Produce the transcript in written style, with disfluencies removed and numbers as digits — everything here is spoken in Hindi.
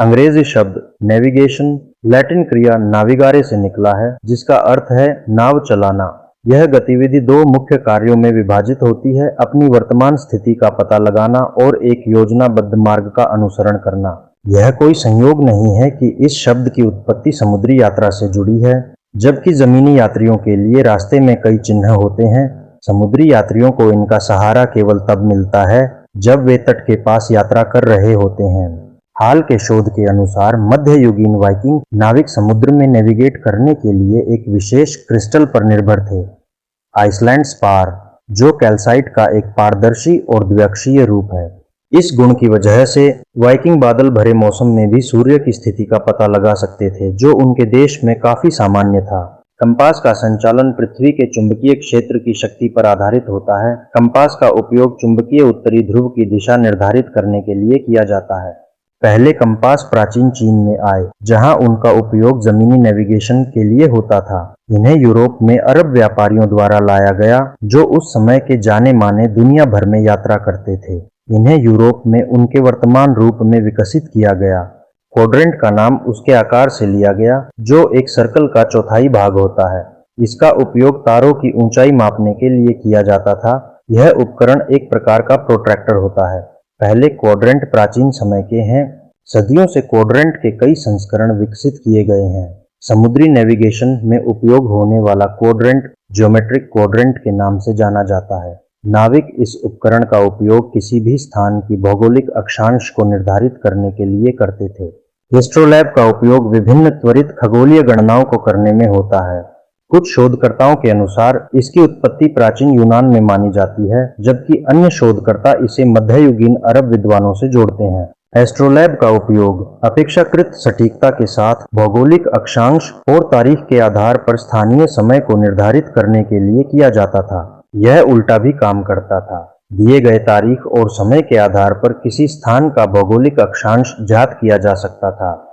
अंग्रेजी शब्द नेविगेशन लैटिन क्रिया नाविगारे से निकला है, जिसका अर्थ है नाव चलाना। यह गतिविधि दो मुख्य कार्यों में विभाजित होती है: अपनी वर्तमान स्थिति का पता लगाना और एक योजनाबद्ध मार्ग का अनुसरण करना। यह कोई संयोग नहीं है कि इस शब्द की उत्पत्ति समुद्री यात्रा से जुड़ी है। जबकि जमीनी यात्रियों के लिए रास्ते में कई चिन्ह होते हैं, समुद्री यात्रियों को इनका सहारा केवल तब मिलता है जब वे तट के पास यात्रा कर रहे होते हैं। हाल के शोध के अनुसार मध्ययुगीन वाइकिंग नाविक समुद्र में नेविगेट करने के लिए एक विशेष क्रिस्टल पर निर्भर थे, आइसलैंड स्पार, जो कैल्साइट का एक पारदर्शी और द्विअक्षीय रूप है। इस गुण की वजह से वाइकिंग बादल भरे मौसम में भी सूर्य की स्थिति का पता लगा सकते थे, जो उनके देश में काफी सामान्य था। कंपास का संचालन पृथ्वी के चुंबकीय क्षेत्र की शक्ति पर आधारित होता है। कंपास का उपयोग चुंबकीय उत्तरी ध्रुव की दिशा निर्धारित करने के लिए किया जाता है। पहले कंपास प्राचीन चीन में आए, जहां उनका उपयोग जमीनी नेविगेशन के लिए होता था। इन्हें यूरोप में अरब व्यापारियों द्वारा लाया गया, जो उस समय के जाने माने दुनिया भर में यात्रा करते थे। इन्हें यूरोप में उनके वर्तमान रूप में विकसित किया गया। क्वाड्रेंट का नाम उसके आकार से लिया गया, जो एक सर्कल का चौथाई भाग होता है। इसका उपयोग तारों की ऊंचाई मापने के लिए किया जाता था। यह उपकरण एक प्रकार का प्रोट्रैक्टर होता है। पहले क्वाड्रेंट प्राचीन समय के हैं। सदियों से क्वाड्रेंट के कई संस्करण विकसित किए गए हैं। समुद्री नेविगेशन में उपयोग होने वाला क्वाड्रेंट ज्योमेट्रिक क्वाड्रेंट के नाम से जाना जाता है। नाविक इस उपकरण का उपयोग किसी भी स्थान की भौगोलिक अक्षांश को निर्धारित करने के लिए करते थे। एस्ट्रोलैब का उपयोग विभिन्न त्वरित खगोलीय गणनाओं को करने में होता है। कुछ शोधकर्ताओं के अनुसार इसकी उत्पत्ति प्राचीन यूनान में मानी जाती है, जबकि अन्य शोधकर्ता इसे मध्ययुगीन अरब विद्वानों से जोड़ते हैं। एस्ट्रोलैब का उपयोग अपेक्षाकृत सटीकता के साथ भौगोलिक अक्षांश और तारीख के आधार पर स्थानीय समय को निर्धारित करने के लिए किया जाता था। यह उल्टा भी काम करता था। दिए गए तारीख और समय के आधार पर किसी स्थान का भौगोलिक अक्षांश ज्ञात किया जा सकता था।